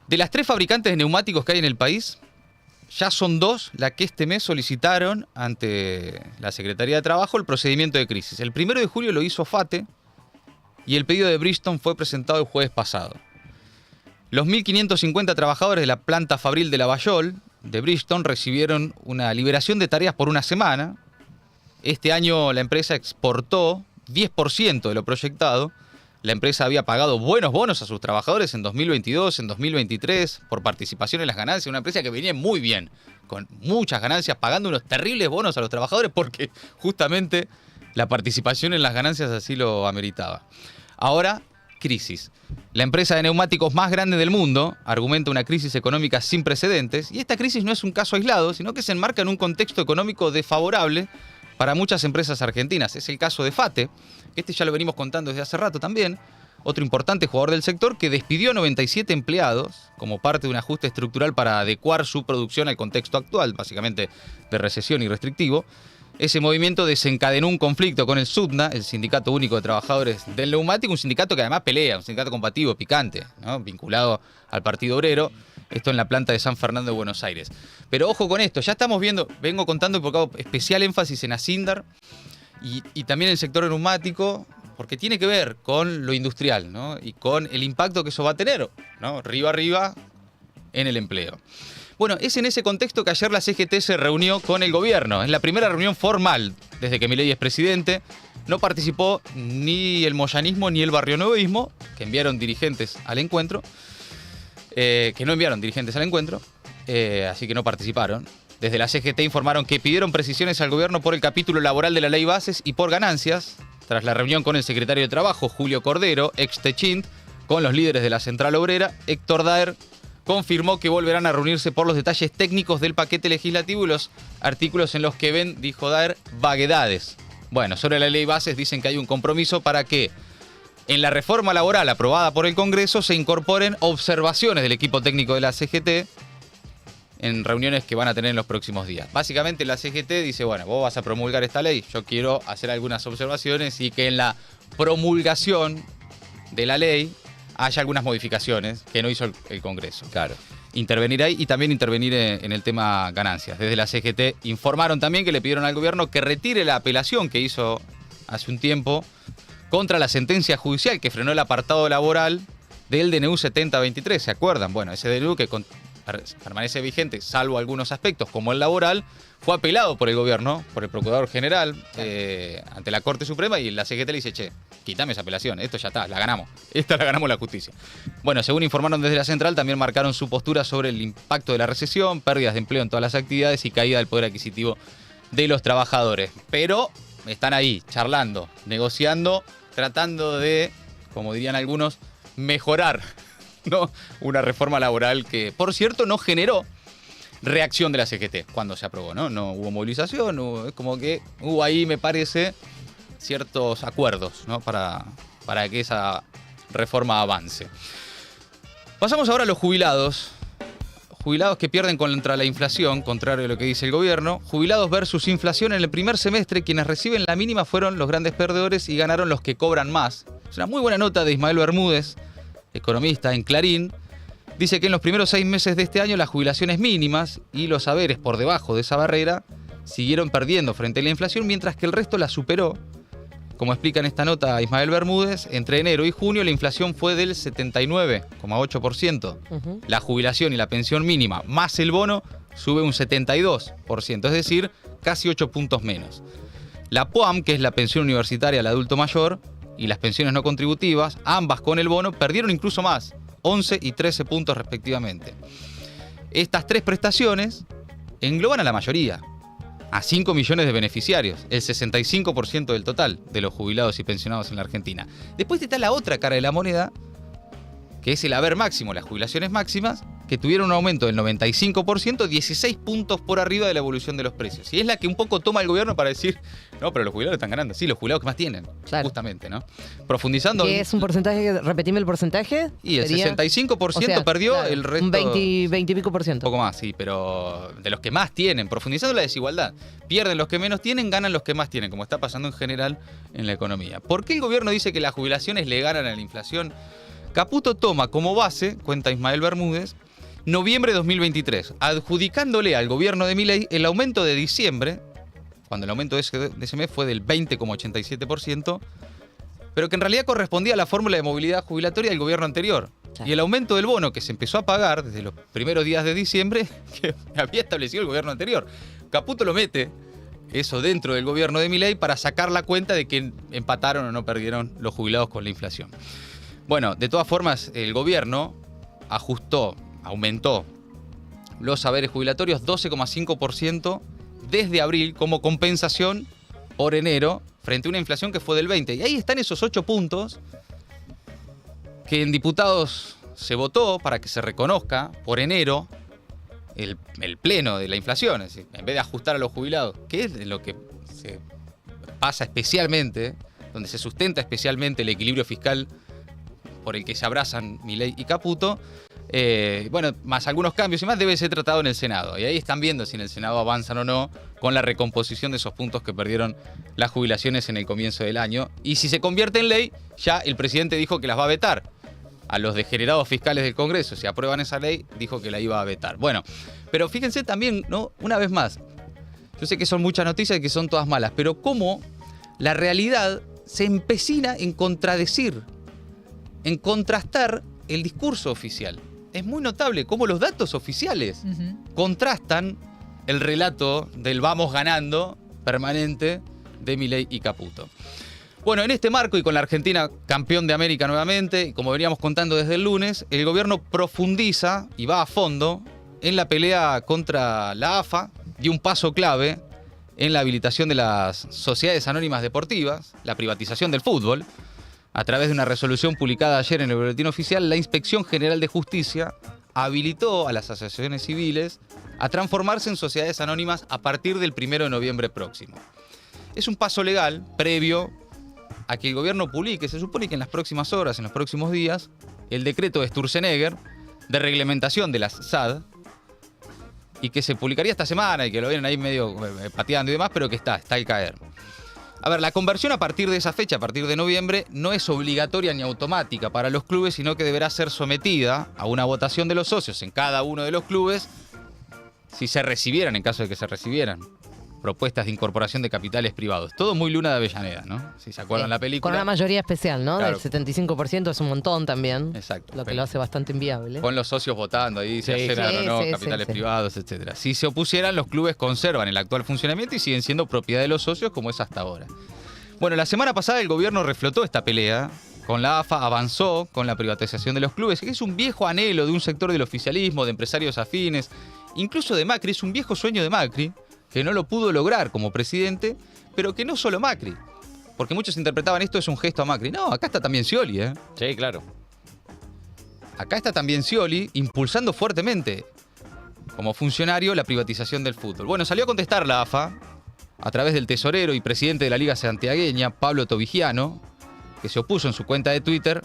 De las 3 fabricantes de neumáticos que hay en el país, ya son 2 las que este mes solicitaron ante la Secretaría de Trabajo el procedimiento de crisis. El 1 de julio lo hizo FATE y el pedido de Bridgestone fue presentado el jueves pasado. Los 1.550 trabajadores de la planta fabril de Lavallol de Bridgestone recibieron una liberación de tareas por una semana. Este año la empresa exportó 10% de lo proyectado. La empresa había pagado buenos bonos a sus trabajadores en 2022, en 2023, por participación en las ganancias. Una empresa que venía muy bien, con muchas ganancias, pagando unos terribles bonos a los trabajadores porque justamente la participación en las ganancias así lo ameritaba. Ahora, crisis. La empresa de neumáticos más grande del mundo argumenta una crisis económica sin precedentes y esta crisis no es un caso aislado, sino que se enmarca en un contexto económico desfavorable para muchas empresas argentinas. Es el caso de FATE, este ya lo venimos contando desde hace rato también, otro importante jugador del sector que despidió a 97 empleados como parte de un ajuste estructural para adecuar su producción al contexto actual, básicamente de recesión y restrictivo. Ese movimiento desencadenó un conflicto con el SUTNA, el Sindicato Único de Trabajadores del Neumático, un sindicato que además pelea, un sindicato combativo, picante, ¿no? Vinculado al Partido Obrero, esto en la planta de San Fernando de Buenos Aires. Pero ojo con esto, ya estamos viendo, vengo contando porque hago especial énfasis en Asindar y también en el sector neumático, porque tiene que ver con lo industrial, ¿no? Y con el impacto que eso va a tener, ¿no? Arriba en el empleo. Bueno, es en ese contexto que ayer la CGT se reunió con el gobierno. Es la primera reunión formal desde que Milei es presidente. No participó ni el moyanismo ni el barrionuevismo, que enviaron dirigentes al encuentro. Así que no participaron. Desde la CGT informaron que pidieron precisiones al gobierno por el capítulo laboral de la Ley Bases y por ganancias. Tras la reunión con el secretario de Trabajo, Julio Cordero, ex Techint, con los líderes de la Central Obrera, Héctor Daer, confirmó que volverán a reunirse por los detalles técnicos del paquete legislativo y los artículos en los que ven, dijo Daer, vaguedades. Bueno, sobre la ley bases dicen que hay un compromiso para que en la reforma laboral aprobada por el Congreso se incorporen observaciones del equipo técnico de la CGT en reuniones que van a tener en los próximos días. Básicamente la CGT dice, bueno, vos vas a promulgar esta ley, yo quiero hacer algunas observaciones y que en la promulgación de la ley haya algunas modificaciones que no hizo el Congreso. Claro. Intervenir ahí y también intervenir en el tema ganancias. Desde la CGT informaron también que le pidieron al gobierno que retire la apelación que hizo hace un tiempo contra la sentencia judicial que frenó el apartado laboral del DNU 7023. ¿Se acuerdan? Bueno, ese DNU que permanece vigente, salvo algunos aspectos, como el laboral, fue apelado por el gobierno, por el Procurador General, ante la Corte Suprema, y la CGT le dice, che, quitame esa apelación, esto ya está, la ganamos. Esta la ganamos la justicia. Bueno, según informaron desde la central, también marcaron su postura sobre el impacto de la recesión, pérdidas de empleo en todas las actividades y caída del poder adquisitivo de los trabajadores. Pero están ahí, charlando, negociando, tratando de, como dirían algunos, mejorar, ¿no? Una reforma laboral que, por cierto, no generó reacción de la CGT cuando se aprobó, ¿no? No hubo movilización, es como que hubo ahí, me parece, ciertos acuerdos, ¿no? para que esa reforma avance. Pasamos ahora a los jubilados. Jubilados que pierden contra la inflación, contrario a lo que dice el gobierno. Jubilados versus inflación en el primer semestre. Quienes reciben la mínima fueron los grandes perdedores y ganaron los que cobran más. Es una muy buena nota de Ismael Bermúdez, economista en Clarín. Dice que en los primeros 6 meses de este año las jubilaciones mínimas y los haberes por debajo de esa barrera siguieron perdiendo frente a la inflación, mientras que el resto la superó. Como explica en esta nota Ismael Bermúdez, entre enero y junio la inflación fue del 79,8%. La jubilación y la pensión mínima más el bono sube un 72%, es decir, casi 8 puntos menos. La PUAM, que es la pensión universitaria al adulto mayor, y las pensiones no contributivas, ambas con el bono, perdieron incluso más, 11 y 13 puntos respectivamente. Estas tres prestaciones engloban a la mayoría, a 5 millones de beneficiarios, el 65% del total de los jubilados y pensionados en la Argentina. Después está la otra cara de la moneda, que es el haber máximo, las jubilaciones máximas, que tuvieron un aumento del 95%, 16 puntos por arriba de la evolución de los precios. Y es la que un poco toma el gobierno para decir, no, pero los jubilados están ganando. Sí, los jubilados que más tienen, claro, justamente, ¿no? Profundizando... ¿Qué es un porcentaje? Repetime el porcentaje. Y el 65% perdió, claro, el resto... Un 20 y pico por ciento. Un poco más, sí, pero de los que más tienen, profundizando la desigualdad. Pierden los que menos tienen, ganan los que más tienen, como está pasando en general en la economía. ¿Por qué el gobierno dice que las jubilaciones le ganan a la inflación? Caputo toma como base, cuenta Ismael Bermúdez, noviembre de 2023, adjudicándole al gobierno de Milei el aumento de diciembre, cuando el aumento de ese mes fue del 20,87%, pero que en realidad correspondía a la fórmula de movilidad jubilatoria del gobierno anterior. Claro. Y el aumento del bono que se empezó a pagar desde los primeros días de diciembre, que había establecido el gobierno anterior. Caputo lo mete eso dentro del gobierno de Milei para sacar la cuenta de que empataron o no perdieron los jubilados con la inflación. Bueno, de todas formas, el gobierno aumentó los haberes jubilatorios 12,5% desde abril como compensación por enero frente a una inflación que fue del 20%. Y ahí están esos 8 puntos que en diputados se votó para que se reconozca por enero el pleno de la inflación. Es decir, en vez de ajustar a los jubilados, que es de lo que se pasa especialmente, donde se sustenta especialmente el equilibrio fiscal por el que se abrazan Milei y Caputo, bueno, más algunos cambios y más, debe ser tratado en el Senado. Y ahí están viendo si en el Senado avanzan o no con la recomposición de esos puntos que perdieron las jubilaciones en el comienzo del año. Y si se convierte en ley, ya el presidente dijo que las va a vetar. A los degenerados fiscales del Congreso, si aprueban esa ley, dijo que la iba a vetar. Bueno, pero fíjense también, ¿no? Una vez más, yo sé que son muchas noticias y que son todas malas, pero cómo la realidad se empecina en contradecir, en contrastar el discurso oficial. Es muy notable cómo los datos oficiales contrastan el relato del vamos ganando permanente de Milei y Caputo. Bueno, en este marco y con la Argentina campeón de América nuevamente, y como veníamos contando desde el lunes, el gobierno profundiza y va a fondo en la pelea contra la AFA, dio un paso clave en la habilitación de las sociedades anónimas deportivas, la privatización del fútbol. A través de una resolución publicada ayer en el Boletín Oficial, la Inspección General de Justicia habilitó a las asociaciones civiles a transformarse en sociedades anónimas a partir del 1 de noviembre próximo. Es un paso legal previo a que el gobierno publique, se supone que en las próximas horas, en los próximos días, el decreto de Sturzenegger de reglamentación de las SAD, y que se publicaría esta semana y que lo vienen ahí medio pateando y demás, pero que está al caer. A ver, la conversión a partir de esa fecha, a partir de noviembre, no es obligatoria ni automática para los clubes, sino que deberá ser sometida a una votación de los socios en cada uno de los clubes si se recibieran, en caso de que se recibieran, propuestas de incorporación de capitales privados. Todo muy Luna de Avellaneda, ¿no? Si se acuerdan la película. Con una mayoría especial, ¿no? Claro. Del 75% es un montón también. Exacto. Lo que lo hace bastante inviable. Con los socios votando ahí, si Sí, aceptan sí, o no, sí, capitales sí. privados, etcétera. Si se opusieran, los clubes conservan el actual funcionamiento y siguen siendo propiedad de los socios como es hasta ahora. Bueno, la semana pasada el gobierno reflotó esta pelea. Con la AFA avanzó con la privatización de los clubes, que es un viejo anhelo de un sector del oficialismo, de empresarios afines, incluso de Macri. Es un viejo sueño de Macri, que no lo pudo lograr como presidente, pero que no solo Macri. Porque muchos interpretaban esto es un gesto a Macri. No, acá está también Scioli, ¿eh? Sí, claro. Acá está también Scioli impulsando fuertemente, como funcionario, la privatización del fútbol. Bueno, salió a contestar la AFA a través del tesorero y presidente de la Liga Santiagueña, Pablo Tobigiano, que se opuso en su cuenta de Twitter,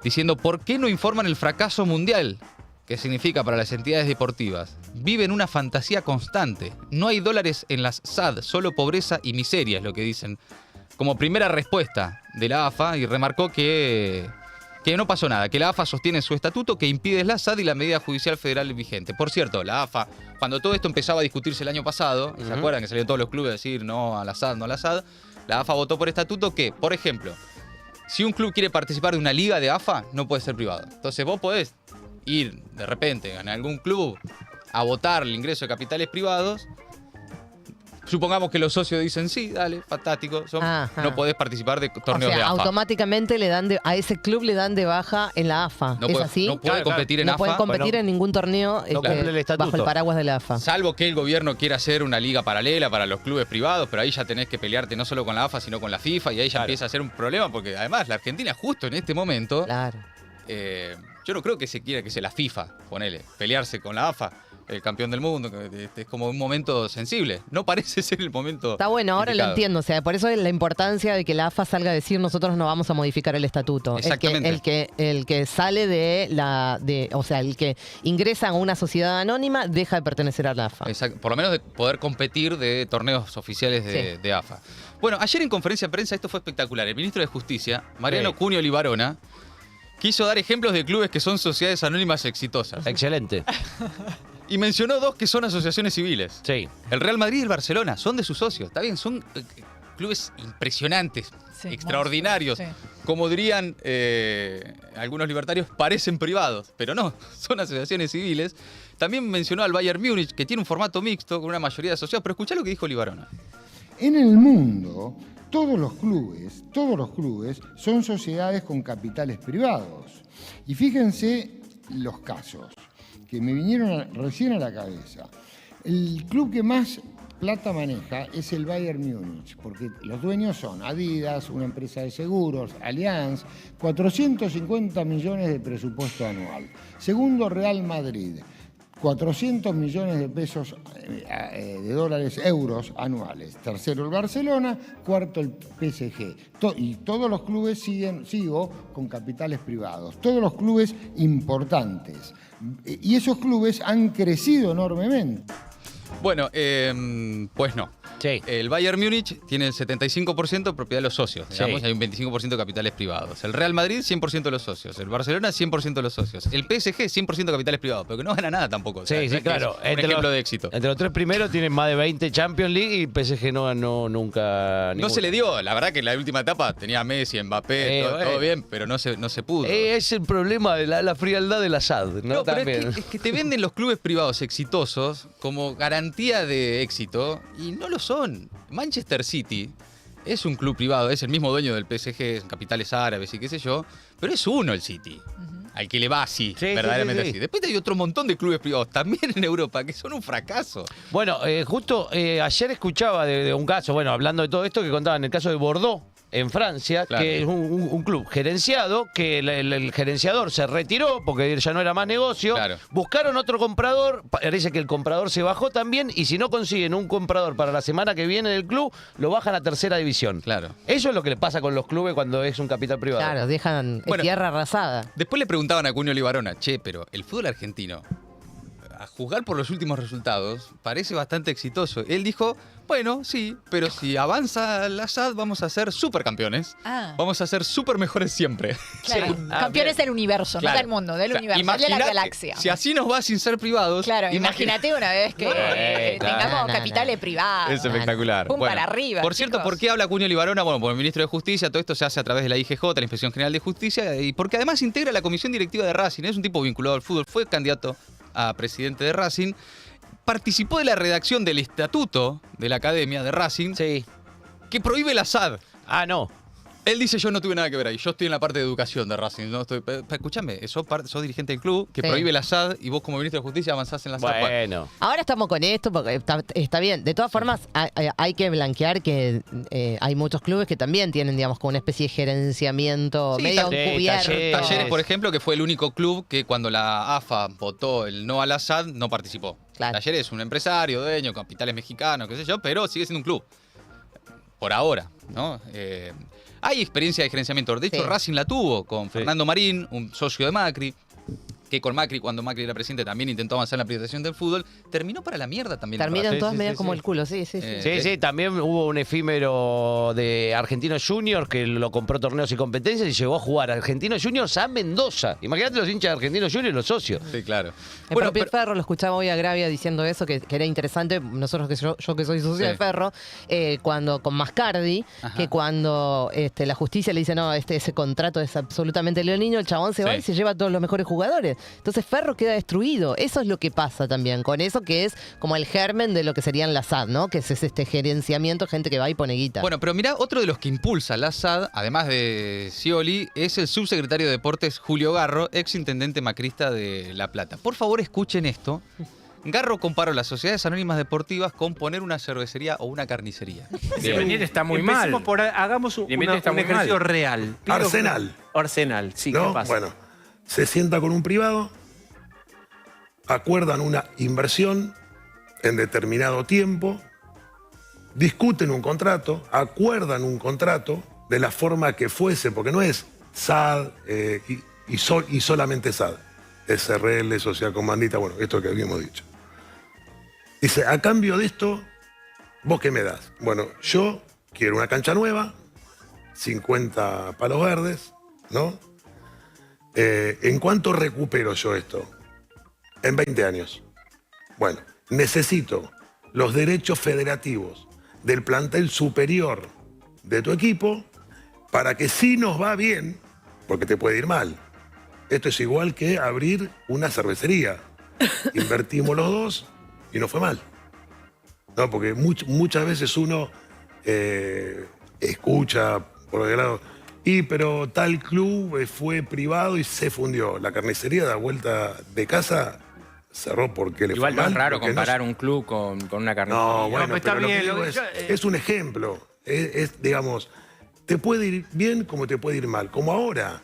diciendo ¿por qué no informan el fracaso mundial que significa para las entidades deportivas? Viven una fantasía constante. No hay dólares en las SAD, solo pobreza y miseria, es lo que dicen como primera respuesta de la AFA, y remarcó que no pasó nada, que la AFA sostiene su estatuto que impide la SAD y la medida judicial federal vigente. Por cierto, la AFA, cuando todo esto empezaba a discutirse el año pasado, ¿se acuerdan que salieron todos los clubes a decir no a la SAD, no a la SAD? La AFA votó por estatuto que, por ejemplo, si un club quiere participar de una liga de AFA, no puede ser privado. Entonces vos podés ir de repente en algún club a votar el ingreso de capitales privados. Supongamos que los socios dicen sí, dale, fantástico, no podés participar de torneos de AFA. Automáticamente a ese club le dan de baja en la AFA. No ¿Es puede, así? no puede competir en no AFA. puede competir en ningún torneo bajo el paraguas de la AFA. Salvo que el gobierno quiera hacer una liga paralela para los clubes privados, pero ahí ya tenés que pelearte no solo con la AFA, sino con la FIFA, y ahí ya empieza a ser un problema, porque además la Argentina justo en este momento, claro. Yo no creo que se quiera que sea la FIFA, ponele, pelearse con la AFA, el campeón del mundo, que es como un momento sensible. No parece ser el momento. Está bueno, ahora indicado. lo entiendo. O sea, por eso es la importancia de que la AFA salga a decir nosotros no vamos a modificar el estatuto. Exactamente. El que sale o sea, el que ingresa a una sociedad anónima deja de pertenecer a la AFA. Exacto. Por lo menos de poder competir de torneos oficiales de AFA. Bueno, ayer en conferencia de prensa esto fue espectacular. El ministro de Justicia, Mariano Cunio Libarona, quiso dar ejemplos de clubes que son sociedades anónimas exitosas. Excelente. Y mencionó dos que son asociaciones civiles. Sí. El Real Madrid y el Barcelona son de sus socios. Está bien, son clubes impresionantes, extraordinarios. Como dirían algunos libertarios, parecen privados, pero no, son asociaciones civiles. También mencionó al Bayern Múnich, que tiene un formato mixto con una mayoría de asociados. Pero escuchá lo que dijo Libarona. En el mundo, todos los clubes son sociedades con capitales privados. Y fíjense los casos que me vinieron recién a la cabeza. El club que más plata maneja es el Bayern Múnich, porque los dueños son Adidas, una empresa de seguros, Allianz, 450 millones de presupuesto anual. Segundo, Real Madrid, 400 millones de pesos, de dólares, euros anuales. Tercero, el Barcelona. Cuarto, el PSG. Y todos los clubes sigo con capitales privados. Todos los clubes importantes. Y esos clubes han crecido enormemente. Bueno, pues no. Sí. El Bayern Múnich tiene el 75% de propiedad de los socios, digamos, y hay un 25% de capitales privados. El Real Madrid, 100% de los socios. El Barcelona, 100% de los socios. El PSG, 100% de capitales privados, pero que no gana nada tampoco. O sea, Sí, claro. Es un ejemplo de éxito. Entre los tres primeros tienen más de 20 Champions League y PSG no ganó nunca. No se le dio, la verdad que en la última etapa tenía a Messi, Mbappé, todo bien, pero no se pudo. Es el problema de la frialdad del Assad, ¿no? Pero También. es que te venden los clubes privados exitosos como garantía de éxito y no lo son. Manchester City es un club privado, es el mismo dueño del PSG, capitales árabes y qué sé yo, pero es uno el City, al que le va así, verdaderamente así. Después hay otro montón de clubes privados, también en Europa, que son un fracaso. Bueno, justo ayer escuchaba de un caso, bueno, hablando de todo esto, que contaban el caso de Bordeaux, en Francia, que es un club gerenciado, que el gerenciador se retiró porque ya no era más negocio. Buscaron otro comprador, parece que el comprador se bajó también, y si no consiguen un comprador para la semana que viene del club, lo bajan a tercera división. Eso es lo que le pasa con los clubes cuando es un capital privado. Claro, dejan tierra arrasada. Después le preguntaban a Cunio Libarona, che, pero el fútbol argentino, a juzgar por los últimos resultados, parece bastante exitoso. Él dijo, bueno, sí, pero si avanza la SAD vamos a ser supercampeones. Vamos a ser super mejores siempre. Claro, campeones del universo, no del mundo, del universo, de la galaxia. Si así nos va sin ser privados. Claro, imagínate una vez que tengamos capitales privados. Es espectacular. Pum para arriba. Por cierto, ¿por qué habla Cunio Libarona? Bueno, por el ministro de Justicia, todo esto se hace a través de la IGJ, la Inspección General de Justicia, y porque además integra la comisión directiva de Racing. Es un tipo vinculado al fútbol, fue candidato a presidente de Racing, participó de la redacción del estatuto de la Academia de Racing, que prohíbe la SAD. No. Él dice, yo no tuve nada que ver ahí, yo estoy en la parte de educación de Racing. No estoy, escúchame, sos dirigente del club que prohíbe la SAD y vos como ministro de Justicia avanzás en la SAD. Bueno. Ahora estamos con esto porque está bien. De todas formas, hay que blanquear que hay muchos clubes que también tienen, digamos, como una especie de gerenciamiento medio encubierto. Talleres, por ejemplo, que fue el único club que cuando la AFA votó el no a la SAD, no participó. Talleres es un empresario, dueño, capitales mexicanos, qué sé yo, pero sigue siendo un club. Por ahora, ¿no? Hay experiencia de gerenciamiento. De hecho, Racing la tuvo con Fernando Marín, un socio de Macri, que con Macri, cuando Macri era presidente, también intentó avanzar en la privatización del fútbol. Terminó para la mierda también. Terminan todas medias como el culo, sí. Sí, también hubo un efímero de Argentinos Juniors que lo compró Torneos y Competencias y llegó a jugar Argentinos Juniors a Mendoza. Imagínate los hinchas de Argentinos Juniors, los socios. Sí, claro. El propio Ferro lo escuchaba hoy a Gravia diciendo eso, que era interesante. Nosotros, yo que soy socio de Ferro, cuando con Mascardi, que cuando la justicia le dice, no, ese contrato es absolutamente leonino, el chabón se va y se lleva a todos los mejores jugadores. Entonces Ferro queda destruido. Eso es lo que pasa también con eso, que es como el germen de lo que serían la SAD, ¿no? Que es este gerenciamiento, gente que va y pone guita. Bueno, pero mirá, otro de los que impulsa la SAD, además de Scioli, es el subsecretario de Deportes Julio Garro, ex intendente macrista de La Plata. Por favor, escuchen esto. Garro comparó las sociedades anónimas deportivas con poner una cervecería o una carnicería. Independiente está muy mal. Hagamos un ejercicio real. Arsenal, sí, ¿no? ¿Qué pasa? Bueno, se sienta con un privado, acuerdan una inversión en determinado tiempo, discuten un contrato, acuerdan un contrato de la forma que fuese, porque no es SAD y solamente SAD, SRL, Sociedad Comandita, bueno, esto que habíamos dicho. Dice, a cambio de esto, ¿vos qué me das? Bueno, yo quiero una cancha nueva, 50 palos verdes, ¿no? ¿En cuánto recupero yo esto? En 20 años. Bueno, necesito los derechos federativos del plantel superior de tu equipo para que si nos va bien, porque te puede ir mal. Esto es igual que abrir una cervecería. Invertimos los dos y no fue mal. No, porque muchas veces uno escucha por el lado, pero tal club fue privado y se fundió. La carnicería da vuelta de casa cerró porque le fue mal. Igual no es raro comparar un club con una carnicería. No, bueno, pero lo que digo es un ejemplo. Digamos, te puede ir bien como te puede ir mal. Como ahora.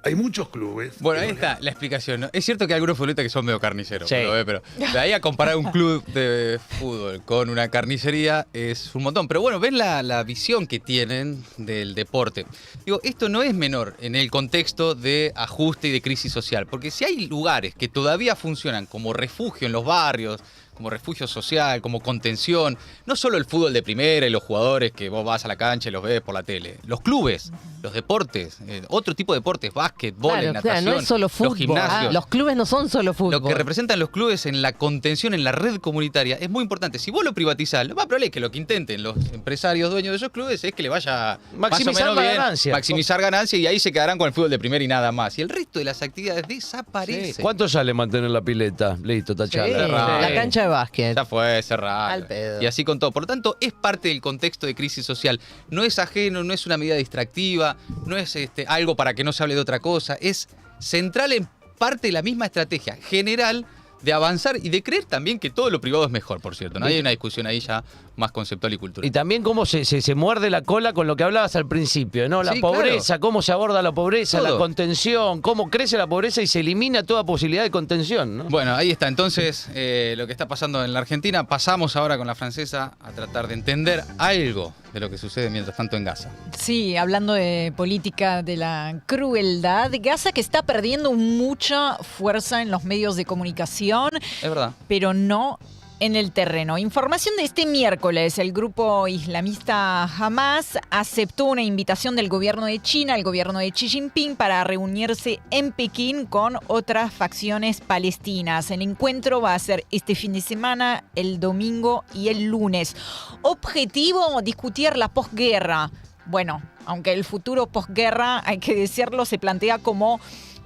Hay muchos clubes. Bueno, ahí está la explicación, ¿no? Es cierto que hay algunos futbolistas que son medio carniceros, pero de ahí a comparar un club de fútbol con una carnicería es un montón. Pero bueno, ven la visión que tienen del deporte. Digo, esto no es menor en el contexto de ajuste y de crisis social, porque si hay lugares que todavía funcionan como refugio en los barrios, como refugio social, como contención, no solo el fútbol de primera y los jugadores que vos vas a la cancha y los ves por la tele, los clubes, los deportes, otro tipo de deportes, básquet, vóley, natación, no es solo fútbol, los gimnasios. Los clubes no son solo fútbol. Lo que representan los clubes en la contención, en la red comunitaria, es muy importante. Si vos lo privatizás, lo más probable es que lo que intenten los empresarios dueños de esos clubes es que le vaya maximizar más o menos ganancia. Maximizar ganancias y ahí se quedarán con el fútbol de primera y nada más. Y el resto de las actividades desaparecen. Sí. ¿Cuánto sale mantener la pileta? Listo, tachada. La cancha de básquet. Ya fue cerrada. Y así con todo. Por lo tanto, es parte del contexto de crisis social. No es ajeno, no es una medida distractiva, no es algo para que no se hable de otra cosa. Es central en parte de la misma estrategia general de avanzar y de creer también que todo lo privado es mejor, por cierto, ¿no? Hay una discusión ahí ya más conceptual y cultural. Y también cómo se muerde la cola con lo que hablabas al principio, ¿no? La Sí, pobreza, claro. cómo se aborda la pobreza, Todo. la contención, cómo crece la pobreza y se elimina toda posibilidad de contención, ¿no? Bueno, ahí está entonces lo que está pasando en la Argentina. Pasamos ahora con la francesa a tratar de entender algo de lo que sucede mientras tanto en Gaza. Sí, hablando de política de la crueldad, Gaza que está perdiendo mucha fuerza en los medios de comunicación, Es verdad. pero no en el terreno. Información de este miércoles, el grupo islamista Hamas aceptó una invitación del gobierno de China, el gobierno de Xi Jinping, para reunirse en Pekín con otras facciones palestinas. El encuentro va a ser este fin de semana, el domingo y el lunes. Objetivo, discutir la posguerra. Bueno, aunque el futuro posguerra, hay que decirlo, se plantea como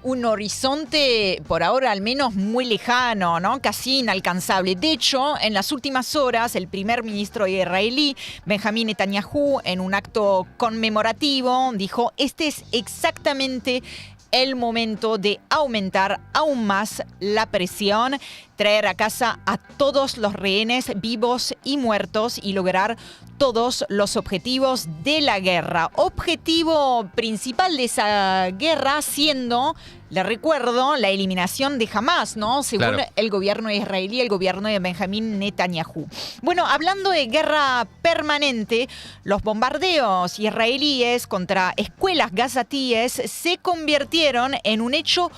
un horizonte, por ahora al menos, muy lejano, ¿no? Casi inalcanzable. De hecho, en las últimas horas, el primer ministro israelí, Benjamín Netanyahu, en un acto conmemorativo, dijo: este es exactamente el momento de aumentar aún más la presión, traer a casa a todos los rehenes vivos y muertos y lograr todos los objetivos de la guerra. Objetivo principal de esa guerra siendo, le recuerdo, la eliminación de Hamas, ¿no? Según el gobierno israelí, el gobierno de Benjamín Netanyahu. Bueno, hablando de guerra permanente, los bombardeos israelíes contra escuelas gazatíes se convirtieron en un hecho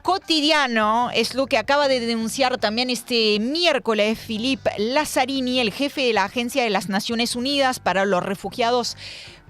cotidiano. Es lo que acaba de denunciar también este miércoles Philippe Lazzarini, el jefe de la Agencia de las Naciones Unidas para los Refugiados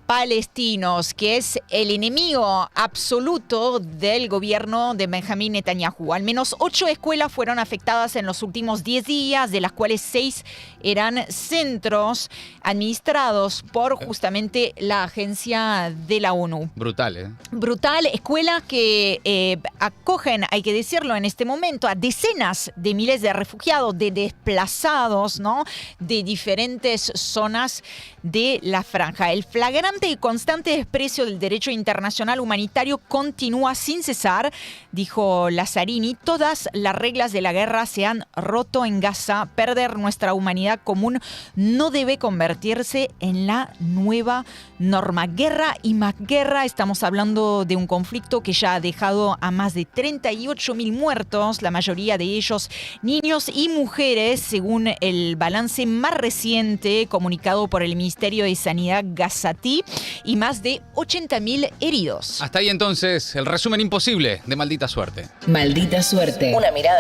Palestinos, que es el enemigo absoluto del gobierno de Benjamín Netanyahu. Al menos 8 escuelas fueron afectadas en los últimos 10 días, de las cuales 6 eran centros administrados por justamente la agencia de la ONU. Brutal, ¿eh? Brutal. Escuelas que acogen, hay que decirlo en este momento, a decenas de miles de refugiados, de desplazados, ¿no? De diferentes zonas de la franja. El flagrante y constante desprecio del derecho internacional humanitario continúa sin cesar, dijo Lazzarini. Todas las reglas de la guerra se han roto en Gaza. Perder nuestra humanidad común no debe convertirse en la nueva norma. Guerra y más guerra. Estamos hablando de un conflicto que ya ha dejado a más de 38.000 muertos, la mayoría de ellos niños y mujeres, según el balance más reciente comunicado por el Ministerio de Sanidad gazatí, y más de 80.000 heridos. Hasta ahí entonces el resumen imposible de Maldita Suerte. Maldita Suerte. Una mirada